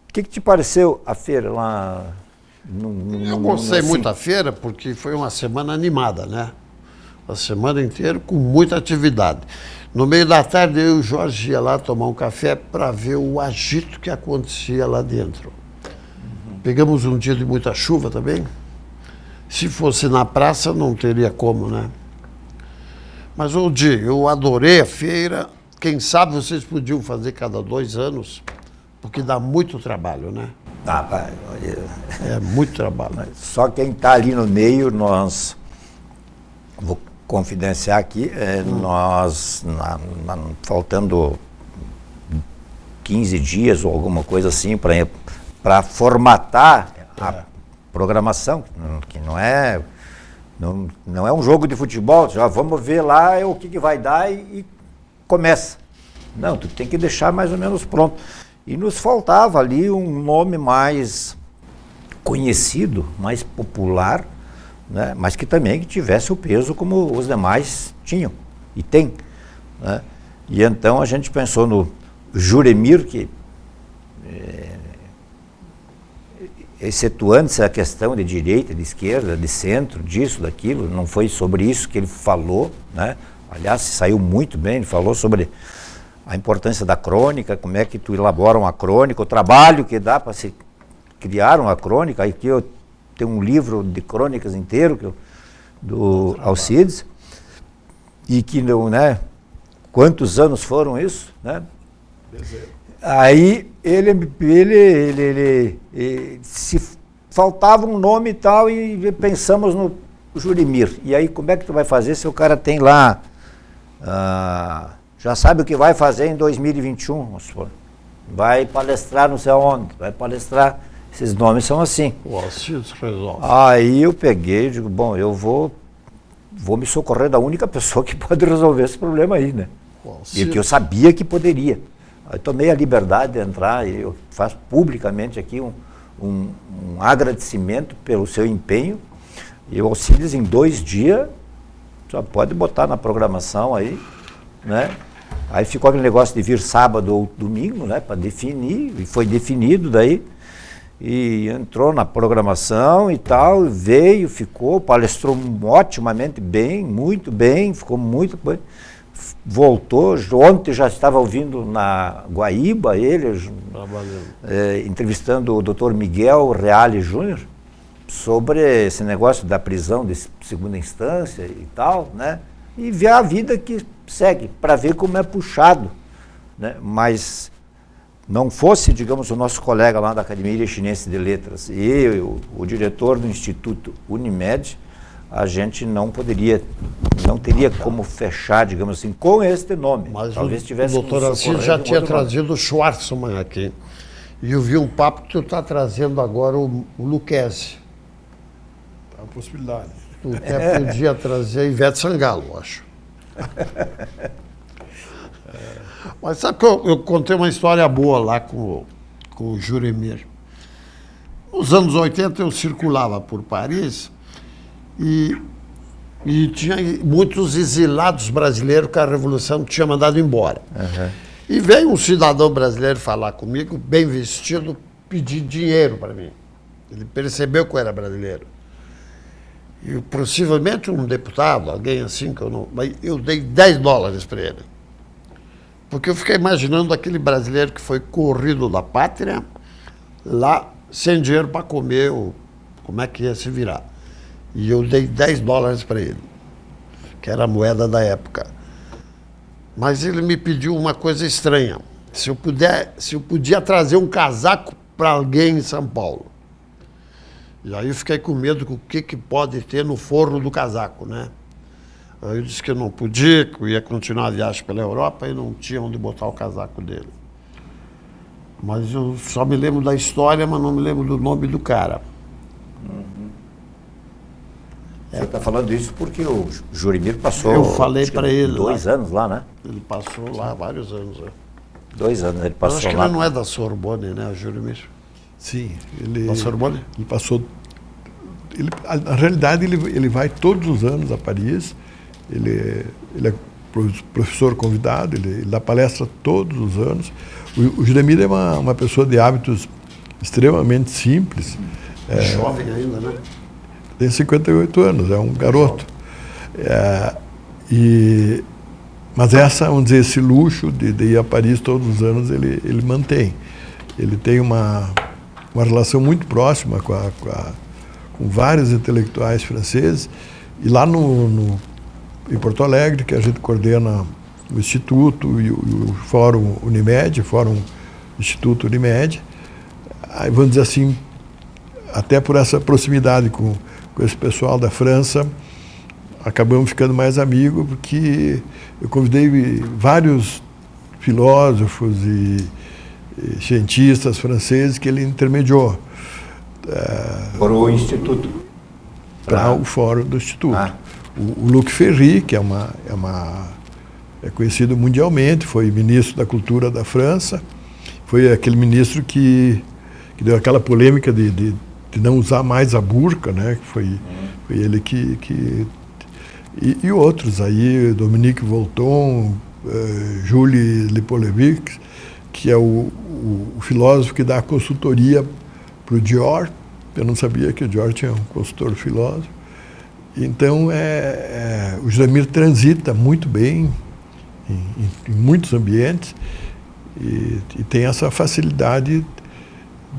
[SPEAKER 1] O que te pareceu a feira lá?
[SPEAKER 3] Eu gostei muito da feira porque foi uma semana animada, né? A semana inteira com muita atividade. No meio da tarde eu e o Jorge ia lá tomar um café para ver o agito que acontecia lá dentro. Pegamos um dia de muita chuva também. Se fosse na praça não teria como, né? Mas eu adorei a feira. Quem sabe vocês podiam fazer cada 2 anos, porque dá muito trabalho, né?
[SPEAKER 1] Ah, pai, olha,
[SPEAKER 3] é muito trabalho.
[SPEAKER 1] Só quem está ali no meio, vou confidenciar aqui, faltando 15 dias ou alguma coisa assim para formatar a programação, que não é um jogo de futebol, já vamos ver lá o que vai dar e começa. Não, tu tem que deixar mais ou menos pronto. E nos faltava ali um nome mais conhecido, mais popular, né? Mas que também tivesse o peso como os demais tinham e tem, né? E então a gente pensou no Juremir, que excetuando-se a questão de direita, de esquerda, de centro, disso, daquilo, não foi sobre isso que ele falou, né? Aliás, saiu muito bem, ele falou sobre a importância da crônica, como é que tu elabora uma crônica, o trabalho que dá para se criar uma crônica. Aqui eu tenho um livro de crônicas inteiro do Alcides, e que não, né? Quantos anos foram isso, né? Aí ele se faltava um nome e tal, e pensamos no Juremir. E aí como é que tu vai fazer se o cara tem lá, já sabe o que vai fazer em 2021, vai palestrar não sei aonde, vai palestrar, esses nomes são assim.
[SPEAKER 3] O Alcides resolve.
[SPEAKER 1] Aí eu peguei e digo, bom, eu vou me socorrer da única pessoa que pode resolver esse problema aí, né? E que eu sabia que poderia. Eu tomei a liberdade de entrar e eu faço publicamente aqui um agradecimento pelo seu empenho. E o Alcides, em 2 dias, só pode botar na programação aí, né? Aí ficou aquele negócio de vir sábado ou domingo, né? Para definir, e foi definido daí. E entrou na programação e tal, veio, ficou, palestrou otimamente bem, muito bem, ficou muito bem. Voltou, ontem já estava ouvindo na Guaíba, ele entrevistando o Dr. Miguel Reale Júnior sobre esse negócio da prisão de segunda instância e tal, né? E ver a vida que segue, para ver como é puxado, né? Mas não fosse, digamos, o nosso colega lá da Academia Chinense de Letras e o diretor do Instituto Unimed, a gente não teria como fechar, digamos assim, com este nome.
[SPEAKER 3] Mas
[SPEAKER 1] talvez tivesse
[SPEAKER 3] o doutor Alcides já tinha trazido o Schwarzman aqui. E eu vi um papo que tu está trazendo agora o Lucchesi.
[SPEAKER 4] É uma possibilidade.
[SPEAKER 3] Tu até podia trazer a Ivete Sangalo, acho. Mas sabe que eu contei uma história boa lá com o Juremir. Nos anos 80 eu circulava por Paris e tinha muitos exilados brasileiros que a Revolução tinha mandado embora.
[SPEAKER 1] Uhum.
[SPEAKER 3] E veio um cidadão brasileiro falar comigo, bem vestido, pedir dinheiro para mim. Ele percebeu que eu era brasileiro. E possivelmente um deputado, alguém assim que eu não... Mas eu dei $10 para ele. Porque eu fiquei imaginando aquele brasileiro que foi corrido da pátria, lá sem dinheiro para comer, como é que ia se virar. E eu dei $10 para ele, que era a moeda da época. Mas ele me pediu uma coisa estranha. Se eu podia trazer um casaco para alguém em São Paulo. E aí eu fiquei com medo do que pode ter no forro do casaco, né? Aí eu disse que eu não podia, que eu ia continuar a viagem pela Europa e não tinha onde botar o casaco dele. Mas eu só me lembro da história, mas não me lembro do nome do cara.
[SPEAKER 1] Você está falando isso porque o Jurimir passou...
[SPEAKER 3] Eu falei para ele
[SPEAKER 1] 2 anos lá, né?
[SPEAKER 3] Ele passou lá vários anos.
[SPEAKER 1] 2 anos ele
[SPEAKER 3] Eu
[SPEAKER 1] passou
[SPEAKER 3] acho que
[SPEAKER 1] lá.
[SPEAKER 3] ele não é da Sorbonne, né, o Jurimir?
[SPEAKER 4] Sim, ele...
[SPEAKER 3] Da Sorbonne?
[SPEAKER 4] Ele passou... na realidade, ele vai todos os anos a Paris. Ele é professor convidado, ele dá palestra todos os anos. O Jurimir é uma pessoa de hábitos extremamente simples.
[SPEAKER 3] Jovem ainda, né?
[SPEAKER 4] Tem 58 anos, é um garoto. Mas vamos dizer, esse luxo de ir a Paris todos os anos, ele mantém. Ele tem uma relação muito próxima com vários intelectuais franceses. E lá em Porto Alegre, que a gente coordena o Instituto e o Fórum Unimed, Fórum Instituto Unimed, aí, vamos dizer assim, até por essa proximidade com esse pessoal da França, acabamos ficando mais amigos, porque eu convidei vários filósofos e cientistas franceses que ele intermediou.
[SPEAKER 1] Para o Instituto.
[SPEAKER 4] Para o Fórum do Instituto. O Luc Ferry, que é conhecido mundialmente, foi ministro da Cultura da França, foi aquele ministro que deu aquela polêmica de não usar mais a burca, né? Foi ele e outros aí, Dominique Volton, Jules Lipovetsky, que é o filósofo que dá a consultoria para o Dior. Eu não sabia que o Dior tinha um consultor filósofo. Então, o Jurimir transita muito bem em muitos ambientes e tem essa facilidade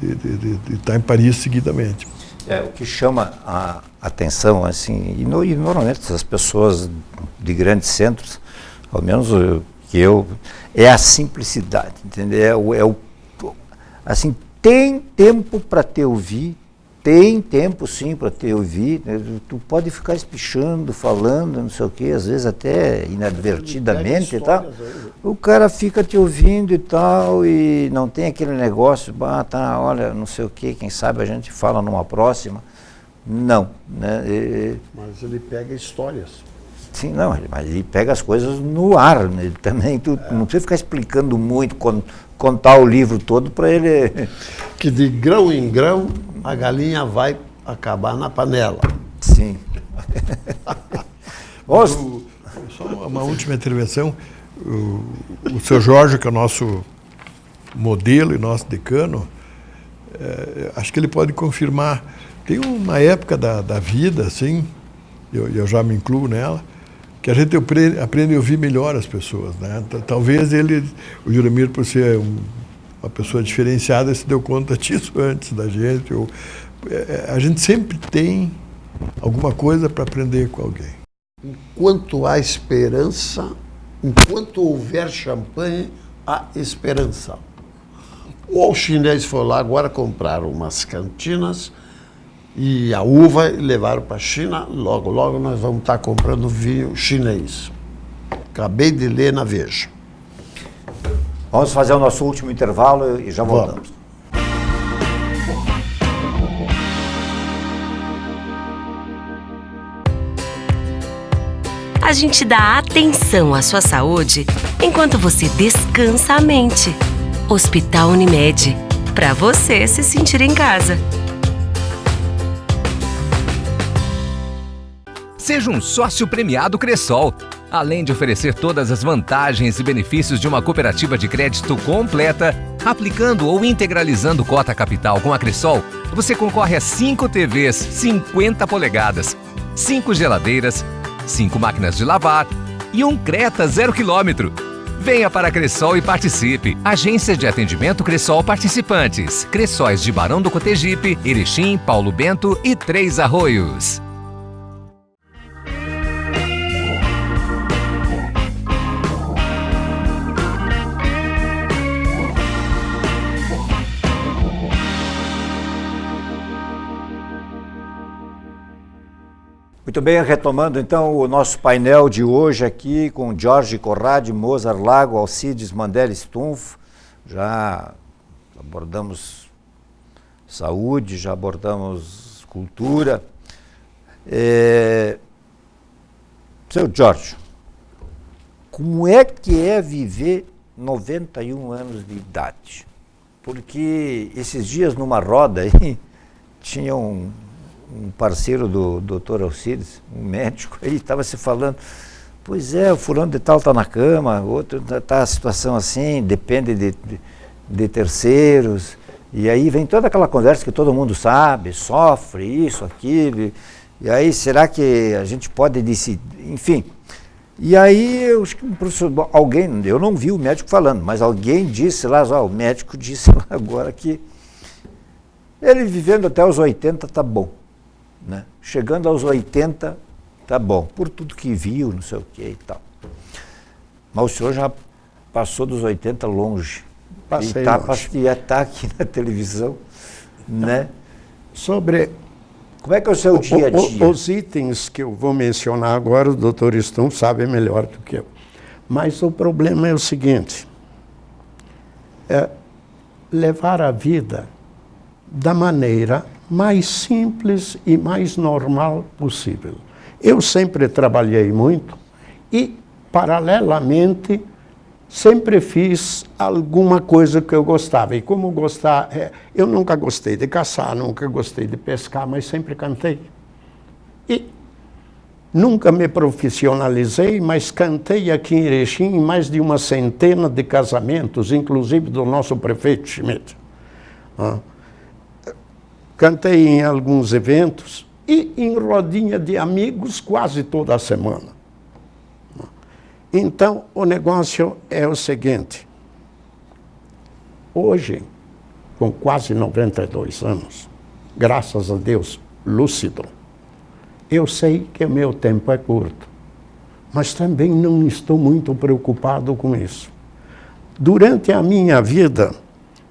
[SPEAKER 4] de estar em Paris seguidamente.
[SPEAKER 1] O que chama a atenção, assim, e normalmente as pessoas de grandes centros, ao menos é a simplicidade, entendeu? Assim, tem tempo para te ouvir. Tem tempo, sim, para te ouvir. Tu pode ficar espichando, falando, não sei o quê, às vezes até inadvertidamente e tal. O cara fica te ouvindo e tal, e não tem aquele negócio, olha, não sei o quê, quem sabe a gente fala numa próxima. Não. Né?
[SPEAKER 3] Mas ele pega histórias.
[SPEAKER 1] Sim, não, mas ele pega as coisas no ar, né? Ele também, não precisa ficar explicando muito, contar o livro todo para ele...
[SPEAKER 3] Que de grão em grão a galinha vai acabar na panela.
[SPEAKER 1] Sim.
[SPEAKER 4] Só uma última intervenção. O seu Jorge, que é o nosso modelo e nosso decano, acho que ele pode confirmar. Tem uma época da vida, assim, eu já me incluo nela, que a gente aprende a ouvir melhor as pessoas, né? Talvez o Jurimir, por ser uma pessoa diferenciada, se deu conta disso antes da gente. A gente sempre tem alguma coisa para aprender com alguém.
[SPEAKER 3] Enquanto há esperança, enquanto houver champanhe, há esperança. O chinês foi lá agora comprar umas cantinas e a uva e levaram para a China. Logo, logo nós vamos estar comprando vinho chinês. Acabei de ler na Veja.
[SPEAKER 1] Vamos fazer o nosso último intervalo e já voltamos.
[SPEAKER 5] A gente dá atenção à sua saúde enquanto você descansa a mente. Hospital Unimed, para você se sentir em casa.
[SPEAKER 6] Seja um sócio premiado Cressol. Além de oferecer todas as vantagens e benefícios de uma cooperativa de crédito completa, aplicando ou integralizando cota capital com a Cressol, você concorre a 5 TVs 50 polegadas, 5 geladeiras, 5 máquinas de lavar e um Creta 0 km. Venha para a Cressol e participe. Agência de atendimento Cressol participantes. Cressóis de Barão do Cotegipe, Erechim, Paulo Bento e Três Arroios.
[SPEAKER 1] Muito bem, retomando então o nosso painel de hoje aqui com Jorge Corradi, Mozart Lago, Alcides Mandelli Stumpf. Já abordamos saúde, já abordamos cultura. Seu Jorge, como é que é viver 91 anos de idade? Porque esses dias numa roda aí tinha um parceiro do Dr. Alcides, um médico, ele estava se falando, pois é, o fulano de tal está na cama, outro está a situação assim, depende de terceiros, e aí vem toda aquela conversa que todo mundo sabe, sofre isso, aquilo, e aí será que a gente pode decidir, enfim. E aí alguém, eu não vi o médico falando, mas alguém disse lá, o médico disse lá agora que ele vivendo até os 80 tá bom. Né? Chegando aos 80, tá bom, por tudo que viu, não sei o que e tal. Mas o senhor já passou dos 80 longe.
[SPEAKER 2] Passei
[SPEAKER 1] e está aqui na televisão, né?
[SPEAKER 2] Sobre
[SPEAKER 1] como é que é o seu dia a dia?
[SPEAKER 2] Os itens que eu vou mencionar agora, o doutor Stumpf sabe melhor do que eu. Mas o problema é o seguinte, levar a vida da maneira mais simples e mais normal possível. Eu sempre trabalhei muito e, paralelamente, sempre fiz alguma coisa que eu gostava. E como gostar, eu nunca gostei de caçar, nunca gostei de pescar, mas sempre cantei. E nunca me profissionalizei, mas cantei aqui em Erechim em mais de uma centena de casamentos, inclusive do nosso prefeito Schmidt. Cantei em alguns eventos e em rodinha de amigos quase toda a semana. Então, o negócio é o seguinte. Hoje, com quase 92 anos, graças a Deus, lúcido, eu sei que o meu tempo é curto, mas também não estou muito preocupado com isso. Durante a minha vida,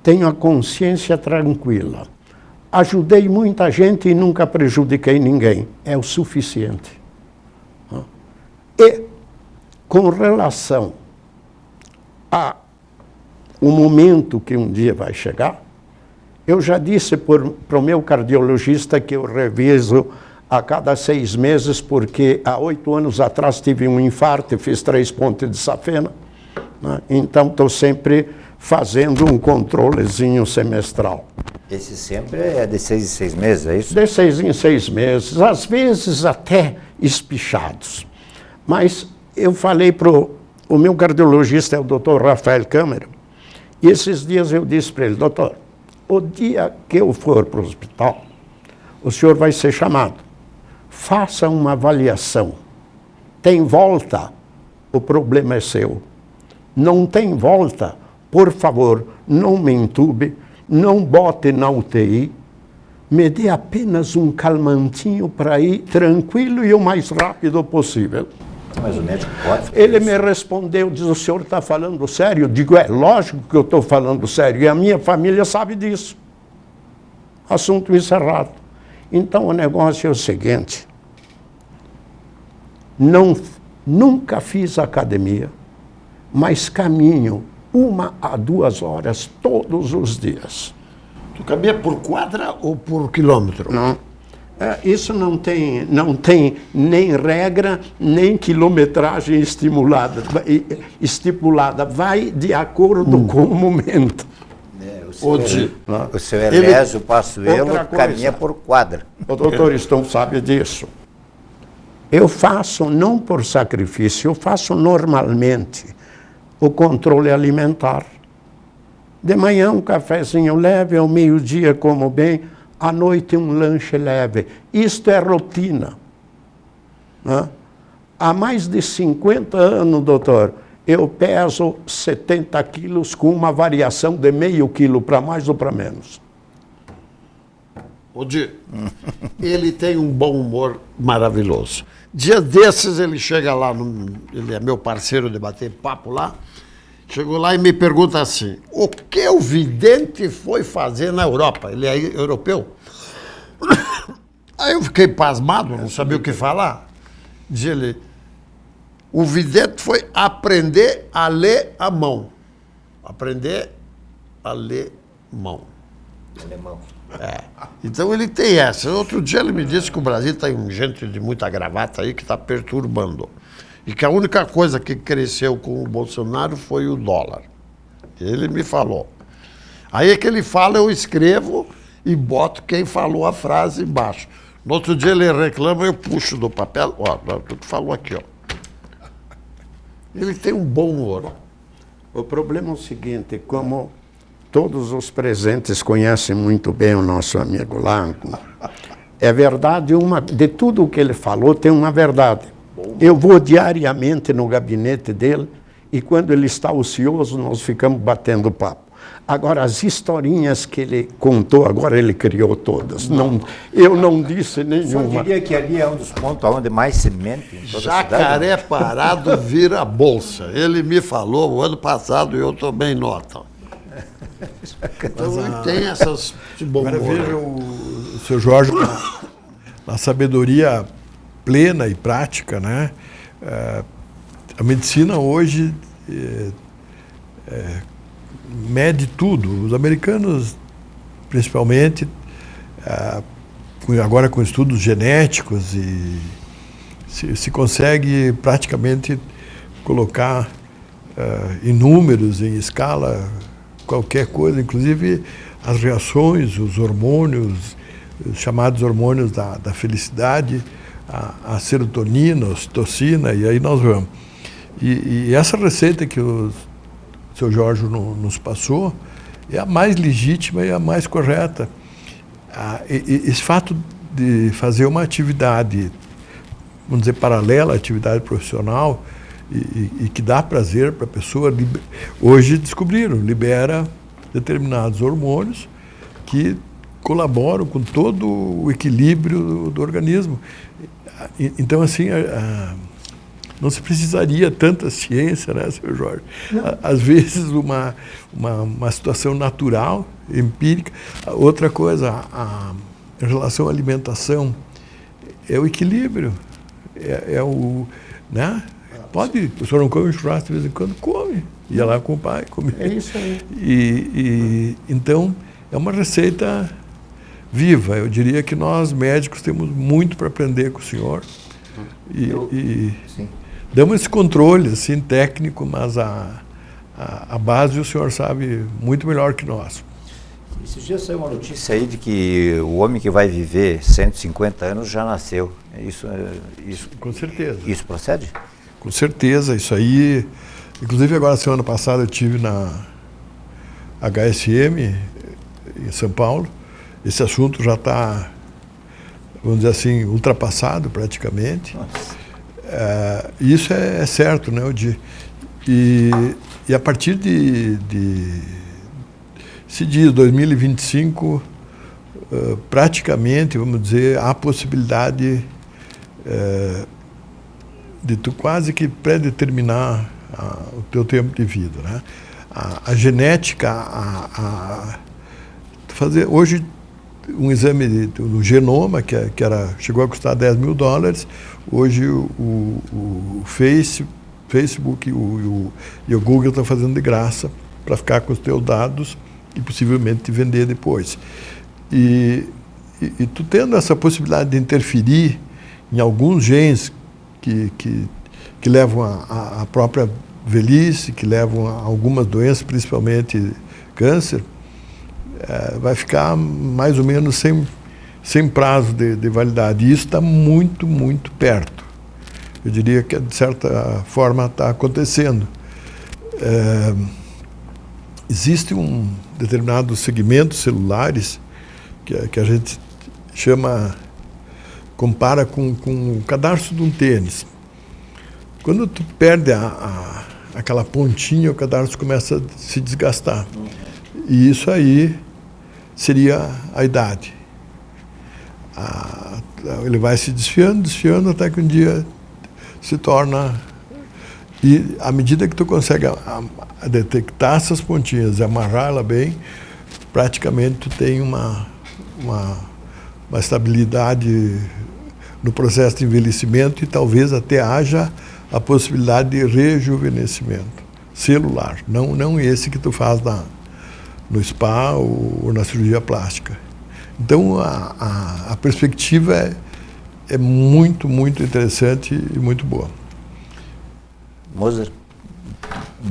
[SPEAKER 2] tenho a consciência tranquila. Ajudei muita gente e nunca prejudiquei ninguém. É o suficiente. E, com relação ao momento que um dia vai chegar, eu já disse para o meu cardiologista que eu reviso a cada 6 meses, porque há 8 anos atrás tive um infarto e fiz 3 pontos de safena. Né? Então, estou sempre fazendo um controlezinho semestral.
[SPEAKER 1] Esse sempre é de 6 em 6 meses, é isso?
[SPEAKER 2] De 6 em 6 meses, às vezes até espichados. Mas eu falei para o meu cardiologista, é o doutor Rafael Câmara, e esses dias eu disse para ele, doutor, o dia que eu for para o hospital, o senhor vai ser chamado. Faça uma avaliação. Tem volta, o problema é seu. Não tem volta, por favor, não me entube, não bote na UTI, me dê apenas um calmantinho para ir tranquilo e o mais rápido possível.
[SPEAKER 1] Mas o médico pode?
[SPEAKER 2] Ele me respondeu, diz, o senhor está falando sério? Eu digo, é lógico que eu estou falando sério, e a minha família sabe disso. Assunto encerrado. Então o negócio é o seguinte, nunca fiz academia, mas caminho 1 a 2 horas todos os dias.
[SPEAKER 3] Tu caminha por quadra ou por quilômetro?
[SPEAKER 2] Não. Isso não tem nem regra, nem quilometragem estipulada. Vai de acordo com o momento.
[SPEAKER 1] O seu Elésio Passo
[SPEAKER 2] Outra coisa.
[SPEAKER 1] caminha por quadra.
[SPEAKER 2] O doutor Stumpf sabe disso. Eu faço, não por sacrifício, eu faço normalmente o controle alimentar. De manhã um cafezinho leve, ao meio-dia como bem, à noite um lanche leve. Isto é rotina. Né? Há mais de 50 anos, doutor, eu peso 70 quilos com uma variação de meio quilo para mais ou para menos.
[SPEAKER 3] Odir, ele tem um bom humor maravilhoso. Dia desses ele chega lá, ele é meu parceiro de bater papo lá, chegou lá e me pergunta assim, o que o vidente foi fazer na Europa? Ele é europeu? Aí eu fiquei pasmado, não sabia o que falar. Diz ele, o vidente foi aprender a ler a mão. Aprender a ler mão.
[SPEAKER 1] Alemão.
[SPEAKER 3] É. Então ele tem essa. Outro dia ele me disse que o Brasil tem gente de muita gravata aí que está perturbando. E que a única coisa que cresceu com o Bolsonaro foi o dólar. Ele me falou. Aí é que ele fala, eu escrevo e boto quem falou a frase embaixo. No outro dia ele reclama, eu puxo do papel. Ó, tu que falou aqui, ó. Ele tem um bom humor.
[SPEAKER 2] O problema é o seguinte, como todos os presentes conhecem muito bem o nosso amigo lá, é verdade, de tudo o que ele falou tem uma verdade. Eu vou diariamente no gabinete dele e quando ele está ocioso nós ficamos batendo papo. Agora, as historinhas que ele contou, agora ele criou todas. Não, eu não disse nenhuma.
[SPEAKER 1] Eu diria que ali é um dos pontos onde mais se mente em toda a cidade.
[SPEAKER 3] Jacaré parado vira bolsa. Ele me falou o ano passado e eu tomei nota. Então ele tem essas de bom
[SPEAKER 4] Agora
[SPEAKER 3] humor.
[SPEAKER 4] veja o seu Jorge, na sabedoria plena e prática, né? A medicina hoje mede tudo. Os americanos, principalmente, agora com estudos genéticos, e se consegue praticamente colocar em números, em escala, qualquer coisa, inclusive as reações, os hormônios, os chamados hormônios da felicidade, a serotonina, a ocitocina, e aí nós vamos. E essa receita que o seu Jorge nos passou é a mais legítima e a mais correta. Esse fato de fazer uma atividade, vamos dizer, paralela à atividade profissional e que dá prazer para a pessoa, hoje descobriram, libera determinados hormônios que colaboram com todo o equilíbrio do organismo. Então, assim, não se precisaria tanta ciência, né, Sr. Jorge? Às vezes, uma situação natural, empírica. Outra coisa, em relação à alimentação, é o equilíbrio. Né? Pode, o senhor não come churrasco de vez em quando? Come. Ia lá com o pai, come.
[SPEAKER 2] É isso aí.
[SPEAKER 4] Então, é uma receita viva. Eu diria que nós, médicos, temos muito para aprender com o senhor.
[SPEAKER 1] Sim.
[SPEAKER 4] Damos esse controle, assim, técnico, mas a base o senhor sabe muito melhor que nós.
[SPEAKER 1] Esses dias saiu uma notícia aí de que o homem que vai viver 150 anos já nasceu. Isso
[SPEAKER 4] Com certeza.
[SPEAKER 1] Isso procede?
[SPEAKER 4] Com certeza, isso aí. Inclusive, agora, semana passada, eu estive na HSM, em São Paulo. Esse assunto já está, vamos dizer assim, ultrapassado praticamente. Isso é certo, né, Odir? E a partir se diz 2025, praticamente, vamos dizer, há a possibilidade de tu quase que predeterminar o teu tempo de vida, né? A genética, fazer hoje um exame no genoma que chegou a custar $10 mil, hoje o Facebook e o Google estão fazendo de graça para ficar com os teus dados e possivelmente te vender depois. E tu tendo essa possibilidade de interferir em alguns genes que levam à própria velhice, que levam a algumas doenças, principalmente câncer, vai ficar mais ou menos sem prazo de validade. E isso está muito, muito perto. eu diria que de certa forma está acontecendo. Existe um determinado segmento celulares que a gente compara com o cadarço de um tênis. Quando tu perde aquela pontinha, o cadarço começa a se desgastar. E isso aí seria a idade. Ele vai se desfiando, até que um dia se torna... E à medida que tu consegue detectar essas pontinhas e amarrar ela bem, praticamente tu tem uma estabilidade no processo de envelhecimento e talvez até haja a possibilidade de rejuvenescimento celular, não esse que tu faz no spa ou na cirurgia plástica. Então a perspectiva é muito, muito interessante e muito boa.
[SPEAKER 1] Moser,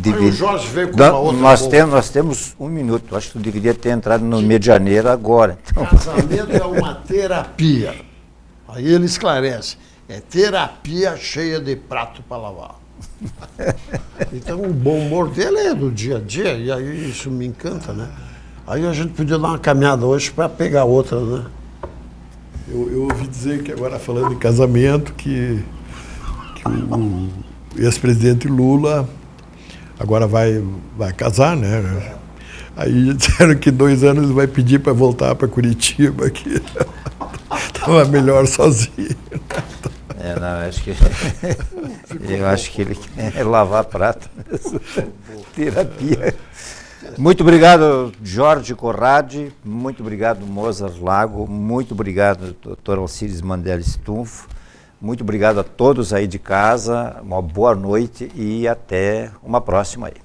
[SPEAKER 3] Aí o Jorge veio com uma outra
[SPEAKER 1] nós temos 1 minuto. Acho que tu deveria ter entrado no mês de janeiro agora. Então.
[SPEAKER 3] Casamento é uma terapia. Aí ele esclarece. É terapia cheia de prato para lavar. Então o bom humor dele é do dia a dia, e aí isso me encanta, né? Aí a gente podia dar uma caminhada hoje para pegar outra, né?
[SPEAKER 4] Eu ouvi dizer que agora, falando em casamento, que o ex-presidente Lula agora vai casar, né? Aí disseram que 2 anos ele vai pedir para voltar para Curitiba, que estava melhor sozinho.
[SPEAKER 1] Eu acho que ele quer lavar prato. Terapia. Muito obrigado, Jorge Corradi. Muito obrigado, Mozart Lago. Muito obrigado, Dr. Alcides Mandela Stumpf. Muito obrigado a todos aí de casa. Uma boa noite e até uma próxima aí.